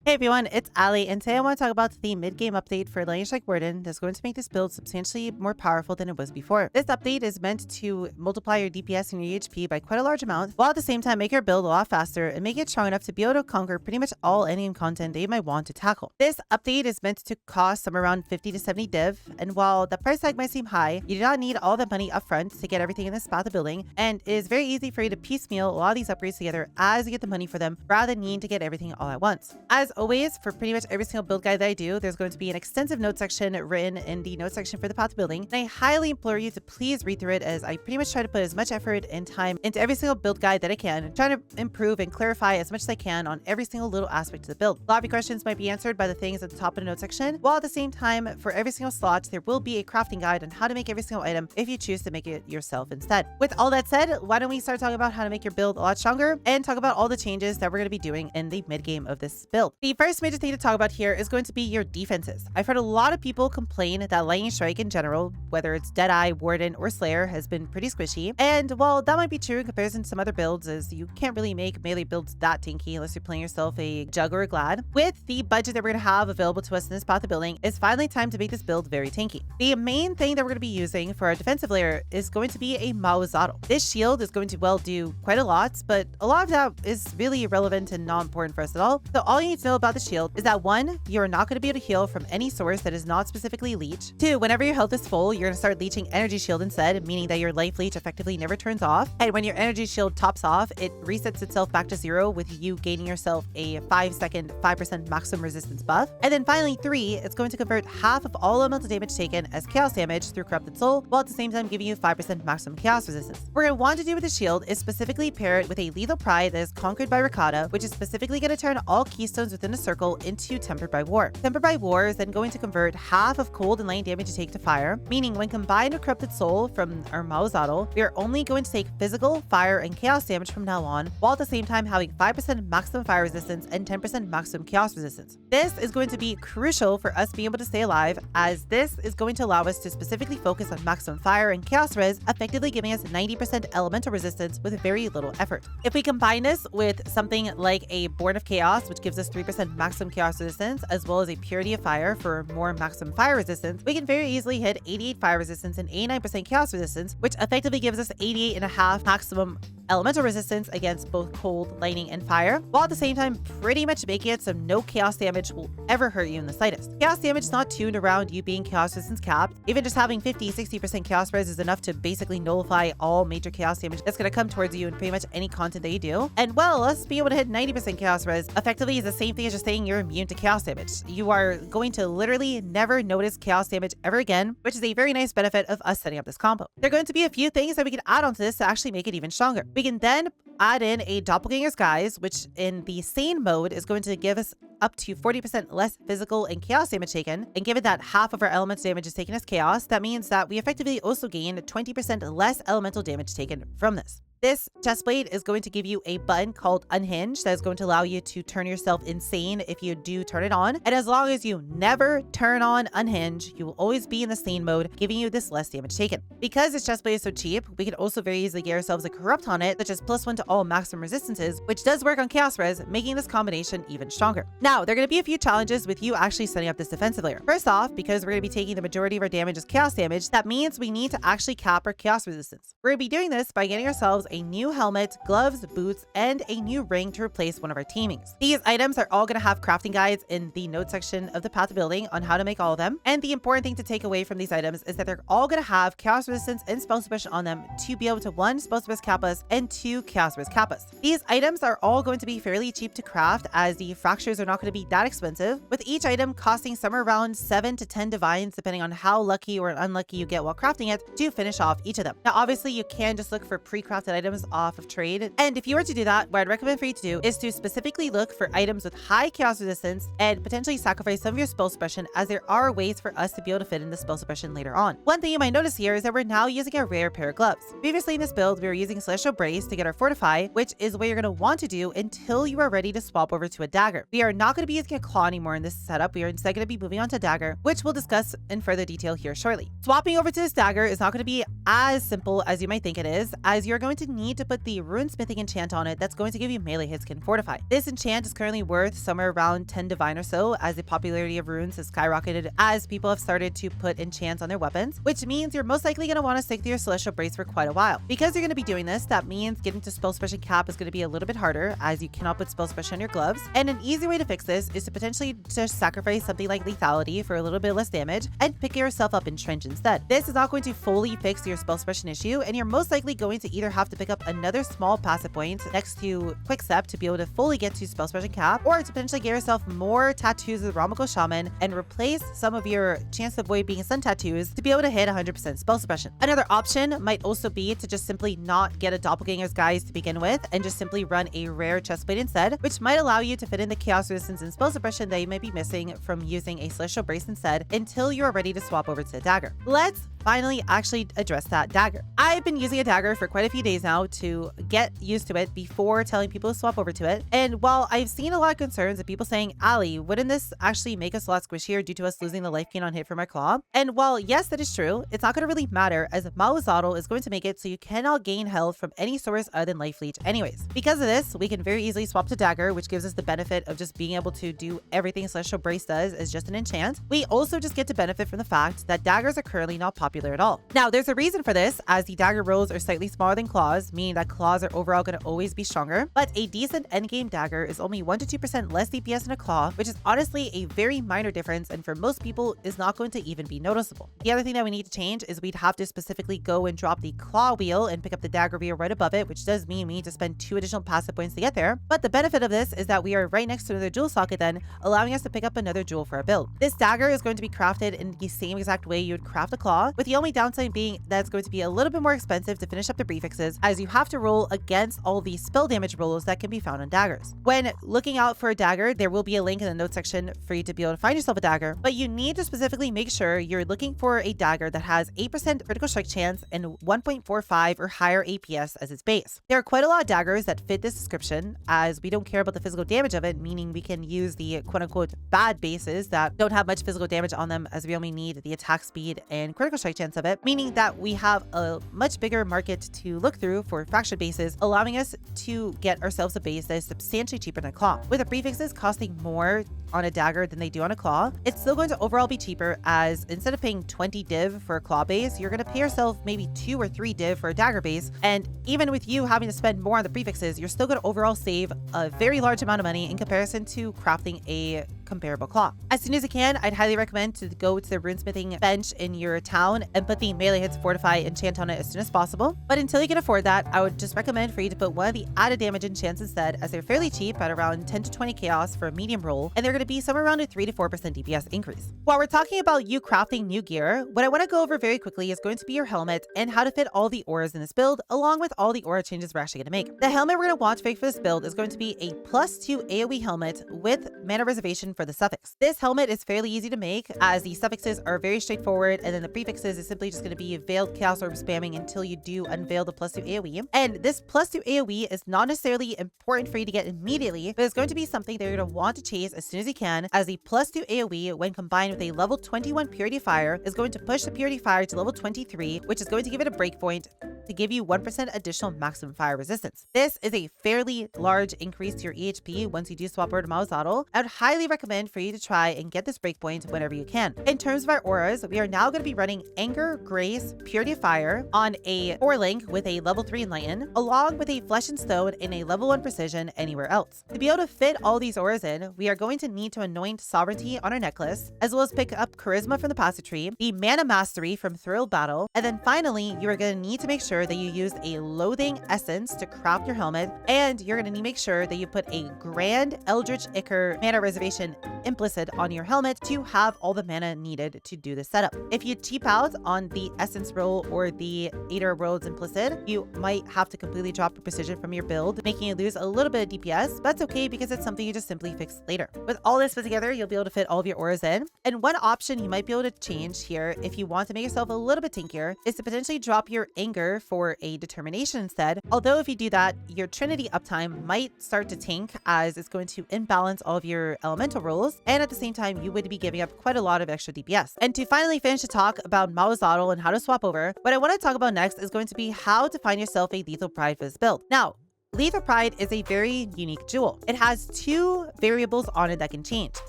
Hey everyone, it's Allie, and today I want to talk about the mid-game update for LS Warden that's going to make this build substantially more powerful than it was before. This update is meant to multiply your DPS and your HP by quite a large amount, while at the same time make your build a lot faster and make it strong enough to be able to conquer pretty much all endgame content that you might want to tackle. This update is meant to cost somewhere around 50 to 70 div, and while the price tag might seem high, you do not need all the money upfront to get everything in this path of building, and it is very easy for you to piecemeal a lot of these upgrades together as you get the money for them, rather than needing to get everything all at once. As always, for pretty much every single build guide that I do, there's going to be an extensive note section written in the note section for the path of building, and I highly implore you to please read through it, as I pretty much try to put as much effort and time into every single build guide that I can, trying to improve and clarify as much as I can on every single little aspect of the build. A lot of your questions might be answered by the things at the top of the note section, while at the same time, for every single slot, there will be a crafting guide on how to make every single item if you choose to make it yourself instead. With all that said, why don't we start talking about how to make your build a lot stronger and talk about all the changes that we're going to be doing in the mid game of this build. The first major thing to talk about here is going to be your defenses. I've heard a lot of people complain that Lightning Strike in general, whether it's Deadeye, Warden, or Slayer, has been pretty squishy. And while that might be true in comparison to some other builds, as you can't really make melee builds that tanky unless you're playing yourself a Jug or a Glad, with the budget that we're going to have available to us in this path of building, it's finally time to make this build very tanky. The main thing that we're going to be using for our defensive layer is going to be a Mahuxotl. This shield is going to do quite a lot, but a lot of that is really irrelevant and not important for us at all. So all you need to know about the shield is that 1, you're not going to be able to heal from any source that is not specifically leech. 2, whenever your health is full, you're going to start leeching energy shield instead, meaning that your life leech effectively never turns off. And when your energy shield tops off, it resets itself back to 0, with you gaining yourself a 5-second 5% maximum resistance buff. And then finally 3, it's going to convert half of all elemental damage taken as chaos damage through Corrupted Soul, while at the same time giving you 5% maximum chaos resistance. What we're going to want to do with the shield is specifically pair it with a lethal pride that is conquered by Ricotta, which is specifically going to turn all keystones within a circle into tempered by war. Tempered by war is then going to convert half of cold and lightning damage you take to fire, meaning when combined with Corrupted Soul from our Mahuxotl, we are only going to take physical, fire, and chaos damage from now on, while at the same time having 5% maximum fire resistance and 10% maximum chaos resistance. This is going to be crucial for us being able to stay alive, as this is going to allow us to specifically focus on maximum fire and chaos res, effectively giving us 90% elemental resistance with very little effort. If we combine this with something like a Born of Chaos, which gives us 3% maximum chaos resistance, as well as a Purity of Fire for more maximum fire resistance, we can very easily hit 88 fire resistance and 89% chaos resistance, which effectively gives us 88.5 maximum elemental resistance against both cold, lightning, and fire, while at the same time pretty much making it so no chaos damage will ever hurt you in the slightest. Chaos damage is not tuned around you being chaos resistance capped. Even just having 50-60% chaos res is enough to basically nullify all major chaos damage that's going to come towards you in pretty much any content that you do. And well, us being able to hit 90% chaos res effectively is the same thing as just saying you're immune to chaos damage. You are going to literally never notice chaos damage ever again, which is a very nice benefit of us setting up this combo. There are going to be a few things that we can add onto this to actually make it even stronger. We can then add in a Doppelganger Guise, which in the sane mode is going to give us up to 40% less physical and chaos damage taken, and given that half of our elemental damage is taken as chaos, that means that we effectively also gain 20% less elemental damage taken from this. This chestplate is going to give you a button called Unhinge that is going to allow you to turn yourself insane if you do turn it on. And as long as you never turn on Unhinge, you will always be in the sane mode, giving you this less damage taken. Because this chestplate is so cheap, we can also very easily get ourselves a Corrupt on it, such as +1 to all maximum resistances, which does work on chaos res, making this combination even stronger. Now, there are going to be a few challenges with you actually setting up this defensive layer. First off, because we're going to be taking the majority of our damage as chaos damage, that means we need to actually cap our chaos resistance. We're going to be doing this by getting ourselves a new helmet, gloves, boots, and a new ring to replace one of our teamings. These items are all going to have crafting guides in the note section of the path of building on how to make all of them. And the important thing to take away from these items is that they're all going to have chaos resistance and spell suppression on them to be able to 1, spell suppress cap us, and 2, chaos res cap us. These items are all going to be fairly cheap to craft, as the fractures are not going to be that expensive, with each item costing somewhere around 7 to 10 divines, depending on how lucky or unlucky you get while crafting it, to finish off each of them. Now, obviously, you can just look for pre-crafted items off of trade, and if you were to do that, what I'd recommend for you to do is to specifically look for items with high chaos resistance and potentially sacrifice some of your spell suppression, as there are ways for us to be able to fit in the spell suppression later on. One thing you might notice here is that we're now using a rare pair of gloves. Previously in this build, we were using Celestial Brace to get our Fortify, which is what you're going to want to do until you are ready to swap over to a Dagger. We are not going to be using a Claw anymore in this setup. We are instead going to be moving on to Dagger, which we'll discuss in further detail here shortly. Swapping over to this Dagger is not going to be as simple as you might think it is, as you're going to need to put the runesmithing enchant on it that's going to give you melee hits can fortify. This enchant is currently worth somewhere around 10 divine or so, as the popularity of runes has skyrocketed as people have started to put enchants on their weapons, which means you're most likely going to want to stick to your celestial brace for quite a while. Because you're going to be doing this, that means getting to spell suppression cap is going to be a little bit harder, as you cannot put spell suppression on your gloves. And an easy way to fix this is to potentially just sacrifice something like lethality for a little bit less damage and pick yourself up in trench instead. This is not going to fully fix your spell suppression issue, and you're most likely going to either have to pick up another small passive point next to quickstep to be able to fully get to spell suppression cap, or to potentially get yourself more tattoos with Ramako Shaman and replace some of your chance to avoid being sun tattoos to be able to hit 100% spell suppression. Another option might also be to just simply not get a Doppelganger's Guise to begin with and just simply run a rare chestplate instead, which might allow you to fit in the chaos resistance and spell suppression that you might be missing from using a celestial brace instead until you are ready to swap over to the dagger. Let's finally actually address that dagger. I've been using a dagger for quite a few days now to get used to it before telling people to swap over to it. And while I've seen a lot of concerns of people saying, Allie, wouldn't this actually make us a lot squishier due to us losing the life gain on hit from our claw? And while yes, that is true, it's not going to really matter, as Mahuxotl is going to make it so you cannot gain health from any source other than life leech anyways. Because of this, we can very easily swap to dagger, which gives us the benefit of just being able to do everything celestial brace does as just an enchant. We also just get to benefit from the fact that daggers are currently not popular at all. Now, there's a reason for this, as the dagger rolls are slightly smaller than claws, meaning that claws are overall going to always be stronger, but a decent endgame dagger is only 1 to 2% less DPS than a claw, which is honestly a very minor difference, and for most people is not going to even be noticeable. The other thing that we need to change is we'd have to specifically go and drop the claw wheel and pick up the dagger wheel right above it, which does mean we need to spend 2 additional passive points to get there. But the benefit of this is that we are right next to another jewel socket then, allowing us to pick up another jewel for our build. This dagger is going to be crafted in the same exact way you would craft a claw, with the only downside being that it's going to be a little bit more expensive to finish up the prefixes, as you have to roll against all the spell damage rolls that can be found on daggers. When looking out for a dagger, there will be a link in the notes section for you to be able to find yourself a dagger, but you need to specifically make sure you're looking for a dagger that has 8% critical strike chance and 1.45 or higher APS as its base. There are quite a lot of daggers that fit this description, as we don't care about the physical damage of it, meaning we can use the quote-unquote bad bases that don't have much physical damage on them, as we only need the attack speed and critical strike chance of it, meaning that we have a much bigger market to look through for faction bases, allowing us to get ourselves a base that is substantially cheaper than a claw. With the prefixes costing more on a dagger than they do on a claw, it's still going to overall be cheaper, as instead of paying 20 div for a claw base, you're going to pay yourself maybe 2 or 3 div for a dagger base. And even with you having to spend more on the prefixes, you're still going to overall save a very large amount of money in comparison to crafting a comparable claw. As soon as you can, I'd highly recommend to go to the runesmithing bench in your town and put the melee hits fortify enchant on it as soon as possible. But until you can afford that, I would just recommend for you to put one of the added damage enchants instead, as they're fairly cheap at around 10 to 20 chaos for a medium roll, and they're going to be somewhere around a 3 to 4% DPS increase. While we're talking about you crafting new gear, what I want to go over very quickly is going to be your helmet and how to fit all the auras in this build, along with all the aura changes we're actually going to make. The helmet we're going to want to make for this build is going to be a +2 AoE helmet with mana reservation for the suffix. This helmet is fairly easy to make, as the suffixes are very straightforward, and then the prefixes is simply just going to be veiled chaos orb spamming until you do unveil the +2 AoE. And this +2 AoE is not necessarily important for you to get immediately, but it's going to be something that you're going to want to chase as soon as you can, as the +2 AoE, when combined with a level 21 Purity Fire, is going to push the Purity Fire to level 23, which is going to give it a breakpoint to give you 1% additional maximum fire resistance. This is a fairly large increase to your EHP once you do swap over to Mahuxotl. I would highly recommend for you to try and get this breakpoint whenever you can. In terms of our auras, we are now going to be running Anger, Grace, Purity of Fire on a 4-link with a level 3 Enlighten, along with a Flesh and Stone in a level 1 Precision anywhere else. To be able to fit all these auras in, we are going to need to anoint Sovereignty on our necklace, as well as pick up Charisma from the Passage Tree, the Mana Mastery from Thrilled Battle, and then finally, you are going to need to make sure that you use a Loathing Essence to craft your helmet, and you're going to need to make sure that you put a Grand Eldritch Ichor mana reservation implicit on your helmet to have all the mana needed to do the setup. If you cheap out on the Essence roll or the Aether Worlds implicit, you might have to completely drop your precision from your build, making you lose a little bit of DPS, but that's okay because it's something you just simply fix later. With All this put together, you'll be able to fit all of your auras in. And one option you might be able to change here if you want to make yourself a little bit tankier is to potentially drop your anger for a determination instead. Although if you do that, your Trinity uptime might start to tank as it's going to imbalance all of your elemental rolls, and at the same time you would be giving up quite a lot of extra DPS. And to finally finish the talk about Mahuxotl and how to swap over, what I want to talk about next is going to be how to find yourself a Lethal Pride for this build. Now, Lethal Pride is a very unique jewel. It has two variables on it that can change.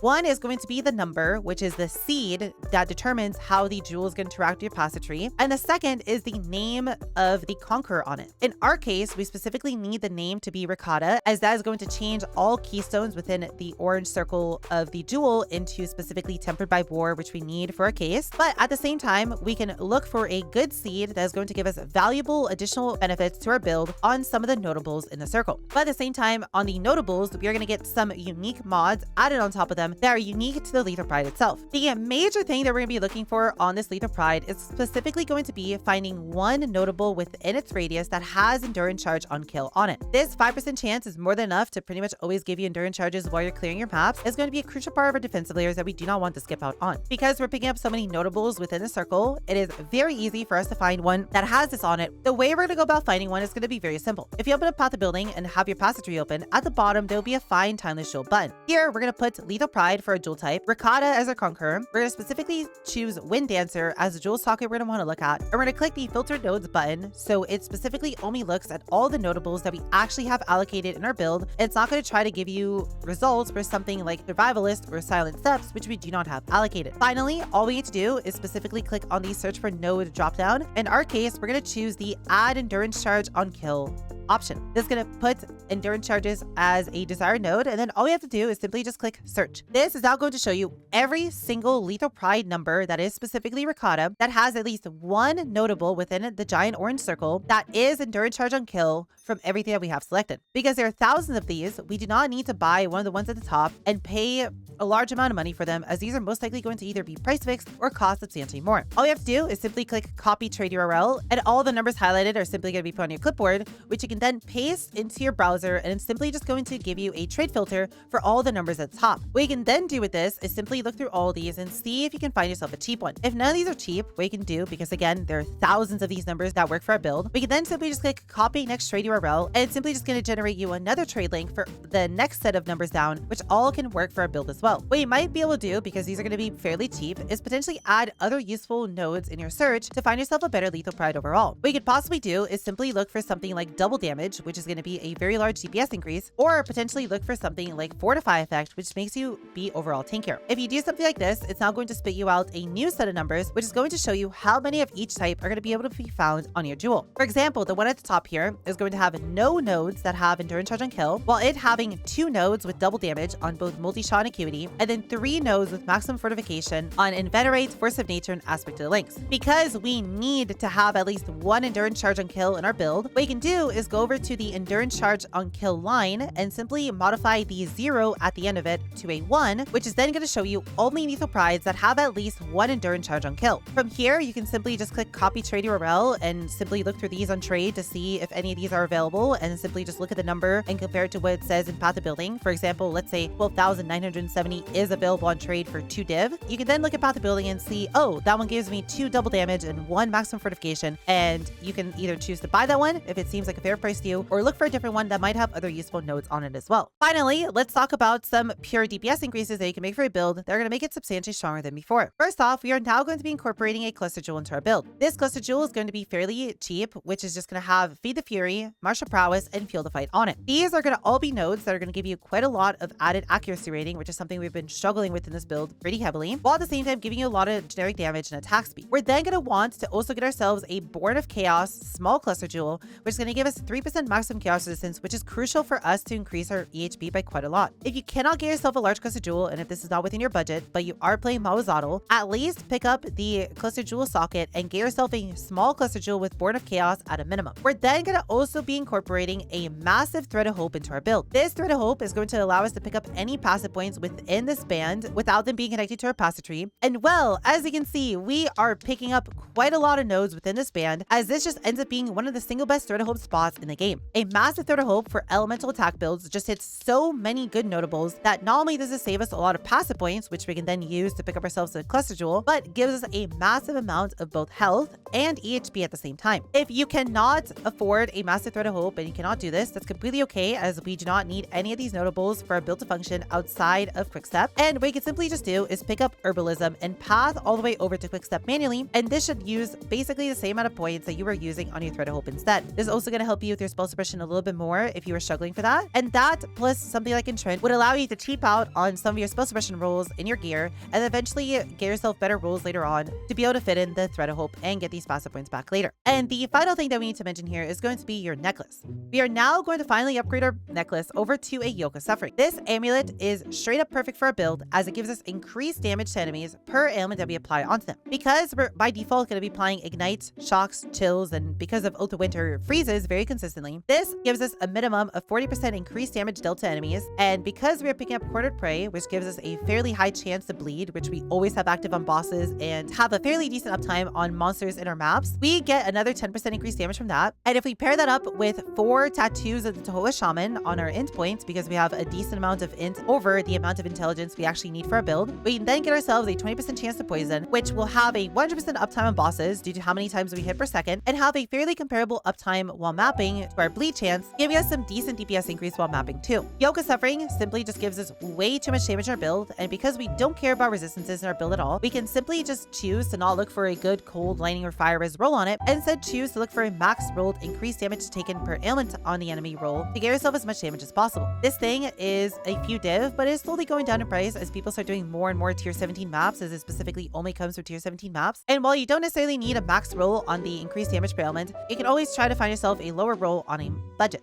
One is going to be the number, which is the seed that determines how the jewel is going to interact with your passive tree. And the second is the name of the conqueror on it. In our case, we specifically need the name to be Ricotta, as that is going to change all keystones within the orange circle of the jewel into specifically Tempered by War, which we need for a case. But at the same time, we can look for a good seed that is going to give us valuable additional benefits to our build on some of the notables in the circle. But at the same time, on the notables, we are going to get some unique mods added on top of them that are unique to the Lethal Pride itself. The major thing that we're going to be looking for on this Lethal Pride is specifically going to be finding one notable within its radius that has Endurance Charge on kill on it. This 5% chance is more than enough to pretty much always give you Endurance Charges while you're clearing your maps. It's going to be a crucial part of our defensive layers that we do not want to skip out on. Because we're picking up so many notables within the circle, it is very easy for us to find one that has this on it. The way we're going to go about finding one is going to be very simple. If you open up Path of Building and have your passive tree open, at the bottom there will be a Find Timeless Jewel button. Here we're going to put Lethal Pride for a jewel type, Ricotta as our conqueror. We're going to specifically choose Wind Dancer as the jewel socket we're going to want to look at, and we're going to click the Filtered Nodes button so it specifically only looks at all the notables that we actually have allocated in our build. It's not going to try to give you results for something like Survivalist or Silent Steps, which we do not have allocated. Finally, all we need to do is specifically click on the Search for Node dropdown. In our case, we're going to choose the Add Endurance Charge on Kill option. This is going to put endurance charges as a desired node, and then all you have to do is simply just click search. This is now going to show you every single Lethal Pride number that is specifically Ricotta that has at least one notable within the giant orange circle that is endurance charge on kill from everything that we have selected. Because there are thousands of these, we do not need to buy one of the ones at the top and pay a large amount of money for them, as these are most likely going to either be price fixed or cost substantially more. All you have to do is simply click copy trade URL, and all the numbers highlighted are simply going to be put on your clipboard, which you can then paste into your browser, and it's simply just going to give you a trade filter for all the numbers at the top. What you can then do with this is simply look through all of these and see if you can find yourself a cheap one. If none of these are cheap, what you can do, because again, there are thousands of these numbers that work for our build, we can then simply just click copy next trade URL, and it's simply just going to generate you another trade link for the next set of numbers down, which all can work for our build as well. What you might be able to do, because these are going to be fairly cheap, is potentially add other useful nodes in your search to find yourself a better Lethal Pride overall. What you could possibly do is simply look for something like double damage, which is going to be a very large DPS increase, or potentially look for something like Fortify effect, which makes you be overall tankier. If you do something like this, it's now going to spit you out a new set of numbers, which is going to show you how many of each type are going to be able to be found on your jewel. For example, the one at the top here is going to have no nodes that have endurance charge on kill, while it having 2 nodes with double damage on both multi-shot and acuity, and then 3 nodes with maximum fortification on Inveterate, Force of Nature, and Aspect of the Links. Because we need to have at least 1 endurance charge on kill in our build, what you can do is go over to the endurance charge on kill line and simply modify the 0 at the end of it to a 1, which is then going to show you only Lethal Prides that have at least 1 endurance charge on kill. From here, you can simply just click copy trade URL and simply look through these on trade to see if any of these are available, and simply just look at the number and compare it to what it says in Path of Building. For example, let's say 12,970 is available on trade for 2 div. You can then look at Path of Building and see, oh, that one gives me 2 double damage and 1 maximum fortification, and you can either choose to buy that one if it seems like a fair price to you, or look for a different one that might have other useful nodes on it as well. Finally, let's talk about some pure DPS increases that you can make for a build that are going to make it substantially stronger than before. First off, we are now going to be incorporating a cluster jewel into our build. This cluster jewel is going to be fairly cheap, which is just going to have Feed the Fury, Martial Prowess, and Feel the Fight on it. These are going to all be nodes that are going to give you quite a lot of added accuracy rating, which is something we've been struggling with in this build pretty heavily, while at the same time giving you a lot of generic damage and attack speed. We're then going to want to also get ourselves a Born of Chaos small cluster jewel, which is going to give us 3% maximum chaos resistance, which is crucial for us to increase our EHP by quite a lot. If you cannot get yourself a large cluster jewel, and if this is not within your budget, but you are playing Mahuxotl, at least pick up the cluster jewel socket and get yourself a small cluster jewel with Born of Chaos at a minimum. We're then going to also be incorporating a massive Thread of Hope into our build. This Thread of Hope is going to allow us to pick up any passive points within this band without them being connected to our passive tree. And well, as you can see, we are picking up quite a lot of nodes within this band, as this just ends up being one of the single best Thread of Hope spots in the game. A massive throw of hope for elemental attack builds just hits so many good notables that not only does it save us a lot of passive points, which we can then use to pick up ourselves a cluster jewel, but gives us a massive amount of both health and EHP at the same time. If you cannot afford a massive thread of hope and you cannot do this, that's completely okay, as we do not need any of these notables for our build to function outside of Quickstep. And what you can simply just do is pick up Herbalism and path all the way over to Quickstep manually, and this should use basically the same amount of points that you were using on your thread of hope instead. This is also going to help you with your spell suppression a little bit more if you were struggling for that. And that plus something like Entrant would allow you to cheap out on some of your spell suppression rolls in your gear and eventually get yourself better rolls later on to be able to fit in the thread of hope and get these passive points back later. And the final thing that we need to mention here is going to be your necklace. We are now going to finally upgrade our necklace over to a Yoke of Suffering. This amulet is straight up perfect for our build, as it gives us increased damage to enemies per ailment that we apply onto them. Because we're by default going to be applying ignites, shocks, chills, and because of Oath of Winter freezes very consistently, this gives us a minimum of 40% increased damage dealt to enemies. And because we are picking up Cornered Prey, which gives us a fairly high chance to bleed, which we always have active on bosses and have a fairly decent uptime on monsters in our maps, we get another 10% increased damage from that. And if we pair that up with 4 tattoos of the Tahoa Shaman on our int points, because we have a decent amount of int over the amount of intelligence we actually need for our build, we can then get ourselves a 20% chance to poison, which will have a 100% uptime on bosses due to how many times we hit per second, and have a fairly comparable uptime while mapping to our bleed chance, giving us some decent DPS increase while mapping too. Yoke of Suffering simply just gives us way too much damage in our build, and because we don't care about resistances in our build at all, we can simply just choose to not look for a good cold, lightning, or fire res roll on it, and instead choose to look for a max rolled increased damage taken per ailment on the enemy roll to get yourself as much damage as possible. This thing is a few div, but it is slowly going down in price as people start doing more and more tier 17 maps, as it specifically only comes from tier 17 maps. And while you don't necessarily need a max roll on the increased damage per ailment, you can always try to find yourself a lower roll on a budget.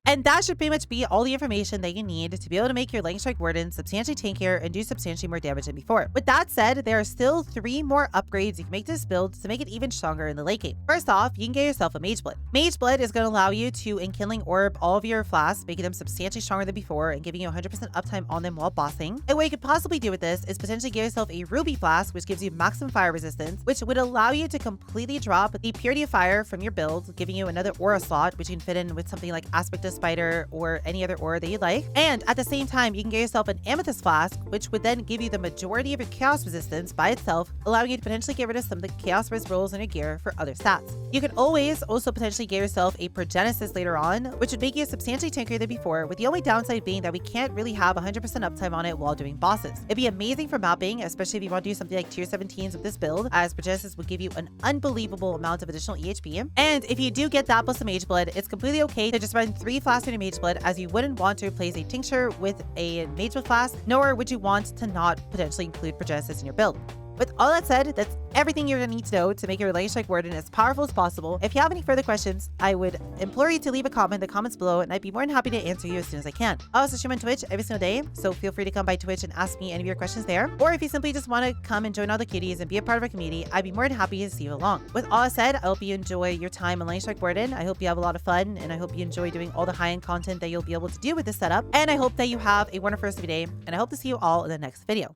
And that should pretty much be all the information that you need to be able to make your Lightning Strike Warden substantially tankier and do substantially more damage than before. With that said, there are still 3 more upgrades you can make to this build to make it even stronger in the late game. First off, you can get yourself a Mageblood. Mageblood is going to allow you to Enkindling Orb all of your flasks, making them substantially stronger than before and giving you 100% uptime on them while bossing. And what you could possibly do with this is potentially get yourself a Ruby Flask, which gives you maximum fire resistance, which would allow you to completely drop the Purity of Fire from your build, giving you another aura slot, which you can fit in with something like Aspect of Spider or any other aura that you like. And at the same time, you can get yourself an Amethyst Flask, which would then give you the majority of your chaos resistance by itself, allowing you to potentially get rid of some of the chaos res rolls in your gear for other stats. You can always also potentially get yourself a Progenesis later on, which would make you substantially tankier than before, with the only downside being that we can't really have 100% uptime on it while doing bosses. It'd be amazing for mapping, especially if you want to do something like tier 17s with this build, as Progenesis would give you an unbelievable amount of additional EHP. And if you do get that plus a Mageblood, it's completely okay to just run 3 flasks in your Mageblood, as you wouldn't want to replace a tincture with a Mageblood flask, nor would you want to not potentially include Progenesis in your build. With all that said, that's everything you're going to need to know to make your Lightning Strike Warden as powerful as possible. If you have any further questions, I would implore you to leave a comment in the comments below, and I'd be more than happy to answer you as soon as I can. I also stream on Twitch every single day, so feel free to come by Twitch and ask me any of your questions there. Or if you simply just want to come and join all the cuties and be a part of our community, I'd be more than happy to see you along. With all that said, I hope you enjoy your time on Lightning Strike Warden. I hope you have a lot of fun, and I hope you enjoy doing all the high-end content that you'll be able to do with this setup. And I hope that you have a wonderful rest of your day, and I hope to see you all in the next video.